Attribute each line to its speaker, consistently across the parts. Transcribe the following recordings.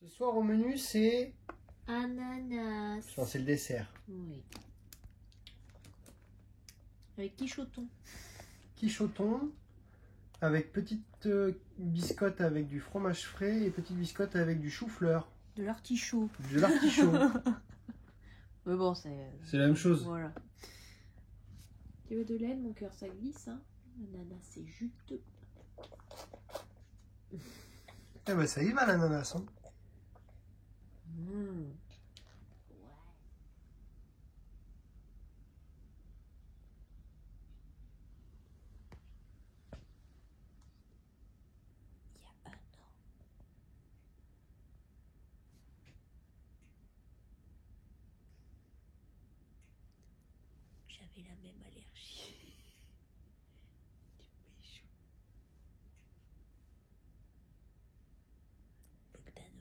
Speaker 1: Ce soir au menu c'est...
Speaker 2: Ananas.
Speaker 1: C'est le dessert.
Speaker 2: Oui. Avec quichoton.
Speaker 1: Quichoton avec petite biscotte avec du fromage frais et petite biscotte avec du chou-fleur.
Speaker 2: De l'artichaut.
Speaker 1: De l'artichaut.
Speaker 2: Mais bon, c'est
Speaker 1: la même chose.
Speaker 2: Voilà. Tu veux de l'aide, mon cœur, ça glisse, hein. L'ananas, c'est juteux.
Speaker 1: Eh ben ça y va l'ananas, hein.
Speaker 2: Mmh. J'avais la même allergie. Du pécho. Bogdanov.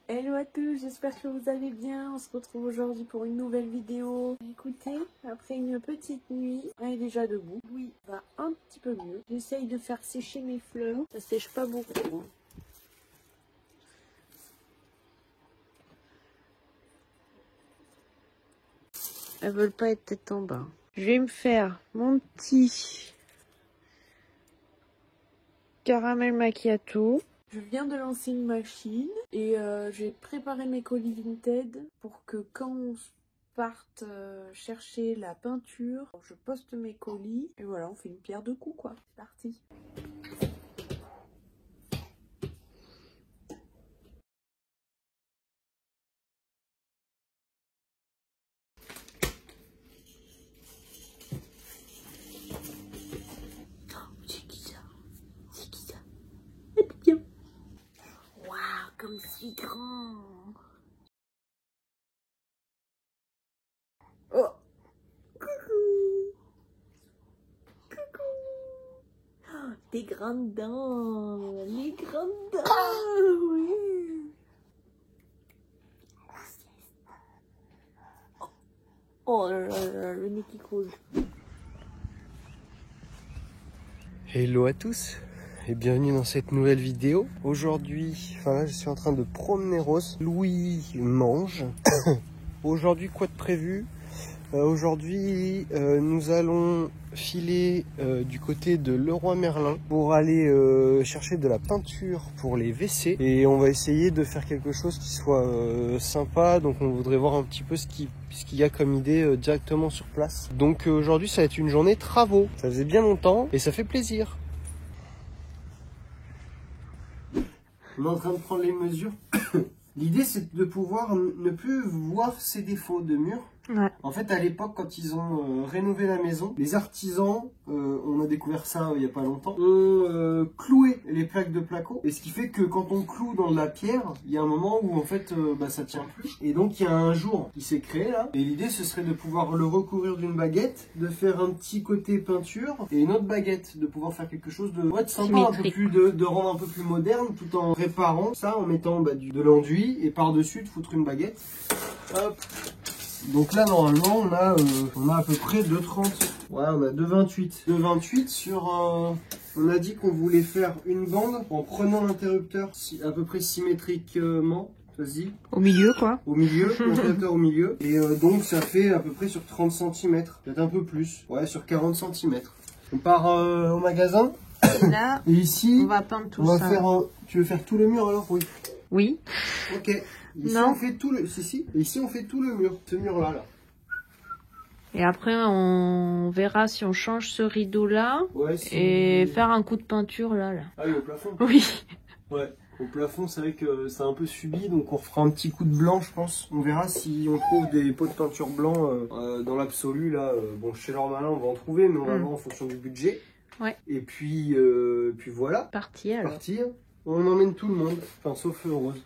Speaker 3: Hello à tous, j'espère que vous allez bien. On se retrouve aujourd'hui pour une nouvelle vidéo. Écoutez, après une petite nuit, elle est déjà debout. Oui, ça va un petit peu mieux. J'essaye de faire sécher mes fleurs. Ça sèche pas beaucoup, hein. Elles veulent pas être tête en bas. Je vais me faire mon petit caramel macchiato. Je viens de lancer une machine et j'ai préparé mes colis Vinted pour que quand on parte chercher la peinture, je poste mes colis et voilà, on fait une pierre deux coups quoi. C'est parti. Comme si grand. Oh. Coucou. Coucou. Oh, tes grandes dents. Les grandes dents. Oui. Oh là là, le nez qui coule.
Speaker 1: Hello à tous et bienvenue dans cette nouvelle vidéo. Aujourd'hui, là je suis en train de promener Rose. Louis mange. Aujourd'hui quoi de prévu? Aujourd'hui nous allons filer du côté de Leroy Merlin pour aller chercher de la peinture pour les WC et on va essayer de faire quelque chose qui soit sympa. Donc on voudrait voir un petit peu ce qu'il y a comme idée directement sur place. Donc aujourd'hui ça va être une journée travaux. Ça faisait bien longtemps et ça fait plaisir. On est en train de prendre les mesures. L'idée c'est de pouvoir ne plus voir ces défauts de mur.
Speaker 3: Ouais.
Speaker 1: En fait, à l'époque, quand ils ont rénové la maison, les artisans, on a découvert ça il n'y a pas longtemps, ont cloué les plaques de placo. Et ce qui fait que quand on cloue dans de la pierre, il y a un moment où en fait ça tient plus. Et donc il y a un jour qui s'est créé là. Et l'idée ce serait de pouvoir le recouvrir d'une baguette, de faire un petit côté peinture et une autre baguette, de pouvoir faire quelque chose de sympa, un peu plus de rendre un peu plus moderne, tout en réparant ça, en mettant de l'enduit et par-dessus de foutre une baguette. Hop. Donc là normalement on a à peu près 2,30. Ouais, on a 2,28. 2,28 sur on a dit qu'on voulait faire une bande en prenant l'interrupteur à peu près symétriquement. Vas-y.
Speaker 2: Au milieu, quoi.
Speaker 1: Au milieu, ventilateur au milieu. Et donc ça fait à peu près sur 30 cm, peut-être un peu plus. Ouais, sur 40 cm. On part au magasin.
Speaker 2: Là,
Speaker 1: et ici,
Speaker 2: on va peindre tout
Speaker 1: on va
Speaker 2: ça.
Speaker 1: faire un... Tu veux faire tout le mur alors? Oui.
Speaker 2: Oui.
Speaker 1: Ok. Ici
Speaker 2: Non.
Speaker 1: on fait tout le... Si. Et ici on fait tout le mur. Ce mur là.
Speaker 2: Et après, on verra si on change ce rideau-là.
Speaker 1: Ouais, si...
Speaker 2: Et faire un coup de peinture là.
Speaker 1: Ah oui, au plafond.
Speaker 2: Oui.
Speaker 1: Ouais. Au plafond, c'est vrai que c'est un peu subi, donc on refera un petit coup de blanc, je pense. On verra si on trouve des pots de peinture blanc dans l'absolu, là. Bon, chez Leroy Merlin, on va en trouver, mais on va voir en fonction du budget.
Speaker 2: Ouais.
Speaker 1: Et puis voilà.
Speaker 2: Parti alors.
Speaker 1: Partir. On emmène tout le monde, enfin, sauf Rose.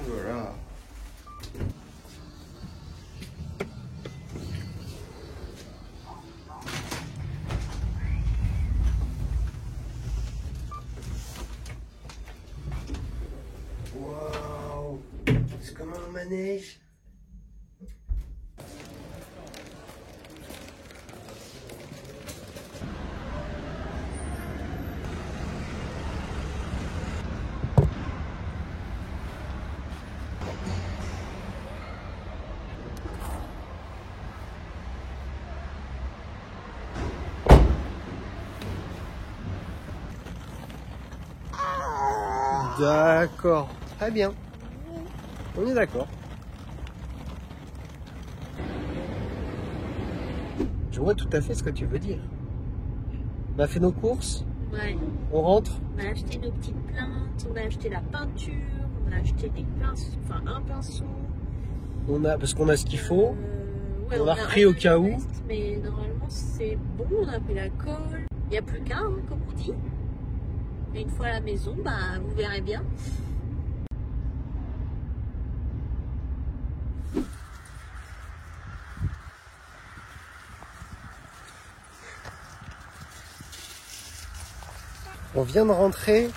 Speaker 1: Voilà. Waouh, c'est comme un manège. D'accord, très bien. On est d'accord. Je vois tout à fait ce que tu veux dire. On a fait nos courses,
Speaker 2: Ouais.
Speaker 1: on rentre.
Speaker 2: On a acheté nos petites plantes, on a acheté la peinture, on a acheté des pinceaux, enfin un pinceau.
Speaker 1: Parce qu'on a ce qu'il faut.
Speaker 2: Ouais,
Speaker 1: on a repris au cas où.
Speaker 2: Reste, mais normalement c'est bon, on a pris la colle. Il n'y a plus qu'un, hein, comme on dit. Et une fois à la maison, bah, vous verrez bien.
Speaker 1: On vient de rentrer,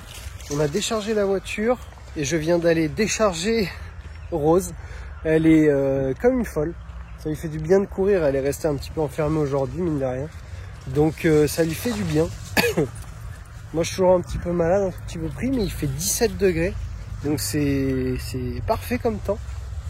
Speaker 1: on a déchargé la voiture et je viens d'aller décharger Rose. Elle est comme une folle. Ça lui fait du bien de courir, elle est restée un petit peu enfermée aujourd'hui, mine de rien. Donc ça lui fait du bien. Moi je suis toujours un petit peu malade, un petit peu pris, mais il fait 17 degrés. Donc c'est parfait comme temps.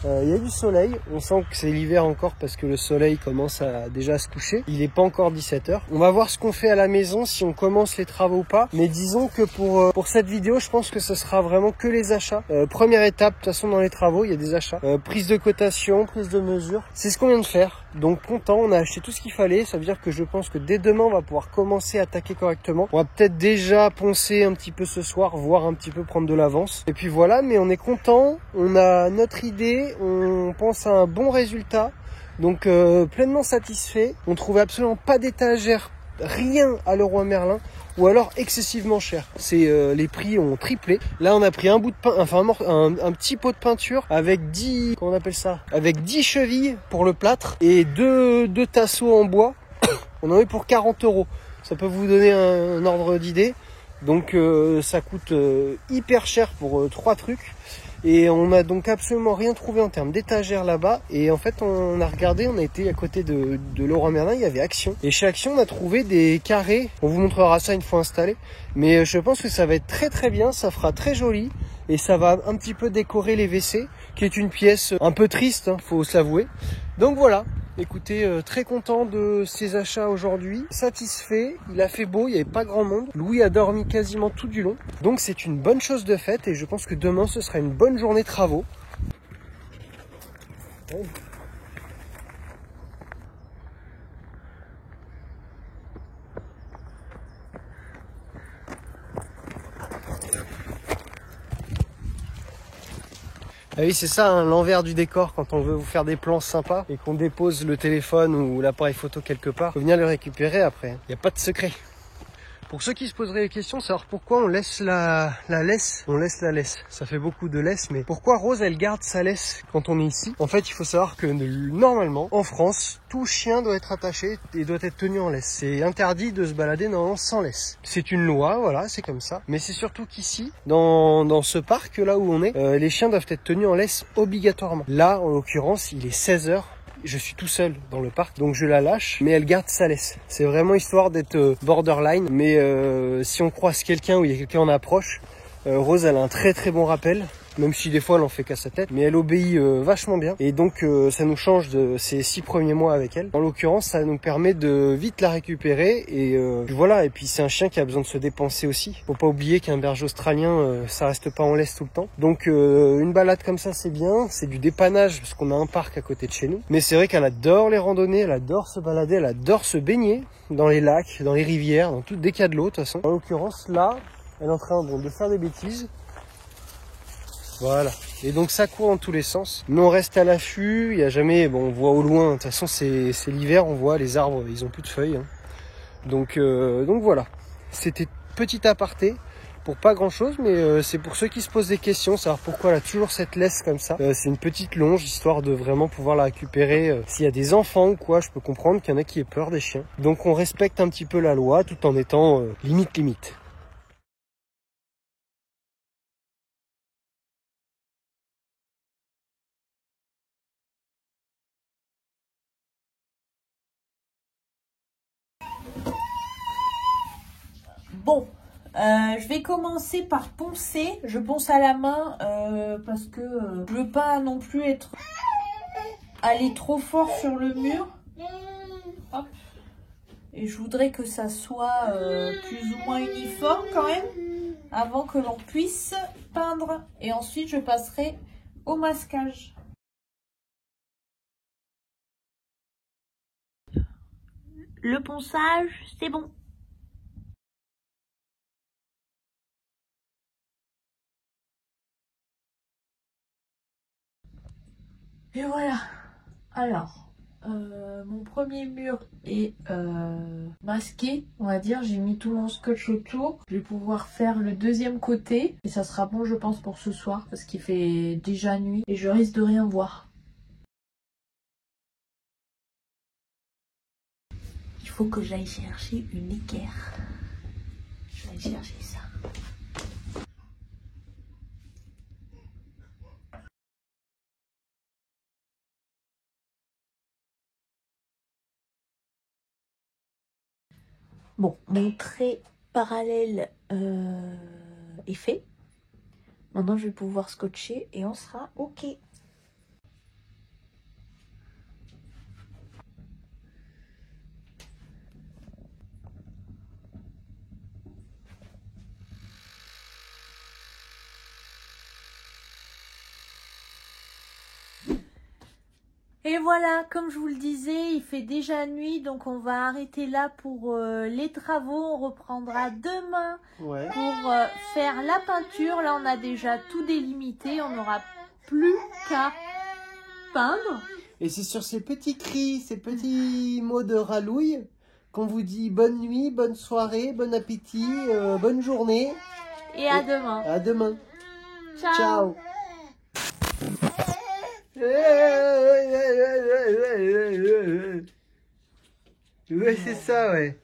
Speaker 1: Il y a du soleil, on sent que c'est l'hiver encore parce que le soleil commence déjà à se coucher. Il n'est pas encore 17h. On va voir ce qu'on fait à la maison, si on commence les travaux ou pas. Mais disons que pour cette vidéo, je pense que ce sera vraiment que les achats. Première étape, de toute façon dans les travaux, il y a des achats. Prise de cotation, prise de mesure. C'est ce qu'on vient de faire. Donc content, on a acheté tout ce qu'il fallait. Ça veut dire que je pense que dès demain, on va pouvoir commencer à attaquer correctement. On va peut-être déjà poncer un petit peu ce soir, voire un petit peu prendre de l'avance. Et puis voilà, mais on est content. On a notre idée. On pense à un bon résultat, donc pleinement satisfait. On trouvait absolument pas d'étagère, rien à Leroy Merlin, ou alors excessivement cher. Les prix ont triplé. Là on a pris un bout de pain, enfin un petit pot de peinture avec 10, comment on appelle ça, avec 10 chevilles pour le plâtre et deux tasseaux en bois. On en est pour 40 €. Ça peut vous donner un ordre d'idée. Donc ça coûte hyper cher pour 3 trucs. Et on n'a donc absolument rien trouvé en termes d'étagère là-bas. Et en fait, on a regardé, on a été à côté de Leroy Merlin, il y avait Action. Et chez Action, on a trouvé des carrés. On vous montrera ça une fois installé. Mais je pense que ça va être très très bien, ça fera très joli. Et ça va un petit peu décorer les WC, qui est une pièce un peu triste, hein, faut se l'avouer. Donc voilà. Écoutez, très content de ces achats aujourd'hui, satisfait, il a fait beau, il n'y avait pas grand monde. Louis a dormi quasiment tout du long, donc c'est une bonne chose de faite et je pense que demain ce sera une bonne journée de travaux. Ah oui, c'est ça, hein, l'envers du décor quand on veut vous faire des plans sympas et qu'on dépose le téléphone ou l'appareil photo quelque part. Faut venir le récupérer après. Il n'y a pas de secret. Pour ceux qui se poseraient les questions, savoir pourquoi on laisse la laisse. On laisse la laisse. Ça fait beaucoup de laisse, mais pourquoi Rose, elle garde sa laisse quand on est ici? En fait, il faut savoir que normalement, en France, tout chien doit être attaché et doit être tenu en laisse. C'est interdit de se balader normalement sans laisse. C'est une loi, voilà, c'est comme ça. Mais c'est surtout qu'ici, dans ce parc là où on est, les chiens doivent être tenus en laisse obligatoirement. Là, en l'occurrence, il est 16 h. Je suis tout seul dans le parc, donc je la lâche, mais elle garde sa laisse. C'est vraiment histoire d'être borderline, mais si on croise quelqu'un ou il y a quelqu'un en approche, Rose, elle a un très très bon rappel, même si des fois elle en fait qu'à sa tête, mais elle obéit vachement bien, et donc ça nous change de ces 6 premiers mois avec elle. En l'occurrence, ça nous permet de vite la récupérer, et voilà, et puis c'est un chien qui a besoin de se dépenser aussi. Faut pas oublier qu'un berger australien, ça reste pas en laisse tout le temps. Donc une balade comme ça, c'est bien, c'est du dépannage, parce qu'on a un parc à côté de chez nous. Mais c'est vrai qu'elle adore les randonnées, elle adore se balader, elle adore se baigner dans les lacs, dans les rivières, dans tout, dès qu'il y a de l'eau de toute façon. En l'occurrence, là, elle est en train de faire des bêtises. Voilà. Et donc ça court dans tous les sens. Nous on reste à l'affût, il n'y a jamais, bon on voit au loin, de toute façon c'est l'hiver, on voit les arbres, ils ont plus de feuilles. Hein. Donc voilà. C'était petit aparté pour pas grand chose, mais c'est pour ceux qui se posent des questions, savoir pourquoi elle a toujours cette laisse comme ça. C'est une petite longe, histoire de vraiment pouvoir la récupérer. S'il y a des enfants ou quoi, je peux comprendre qu'il y en a qui aient peur des chiens. Donc on respecte un petit peu la loi tout en étant limite.
Speaker 3: Bon, je vais commencer par poncer. Je ponce à la main parce que je veux pas non plus aller trop fort sur le mur. Hop. Et je voudrais que ça soit plus ou moins uniforme quand même avant que l'on puisse peindre. Et ensuite, je passerai au masquage.
Speaker 2: Le ponçage, c'est bon.
Speaker 3: Et voilà. Alors, mon premier mur est masqué, on va dire. J'ai mis tout mon scotch autour. Je vais pouvoir faire le deuxième côté. Et ça sera bon, je pense, pour ce soir. Parce qu'il fait déjà nuit. Et je risque de rien voir. Il faut que j'aille chercher une équerre. Je vais aller chercher ça. Bon, mon trait parallèle est fait. Maintenant, je vais pouvoir scotcher et on sera OK. Et voilà, comme je vous le disais, il fait déjà nuit, donc on va arrêter là pour les travaux. On reprendra demain pour faire la peinture. Là, on a déjà tout délimité, on n'aura plus qu'à peindre.
Speaker 1: Et c'est sur ces petits cris, ces petits mots de rallouille qu'on vous dit bonne nuit, bonne soirée, bon appétit, bonne journée.
Speaker 3: Et à demain.
Speaker 1: À demain.
Speaker 3: Ciao.
Speaker 1: Ciao. Ouais, c'est ça, ouais.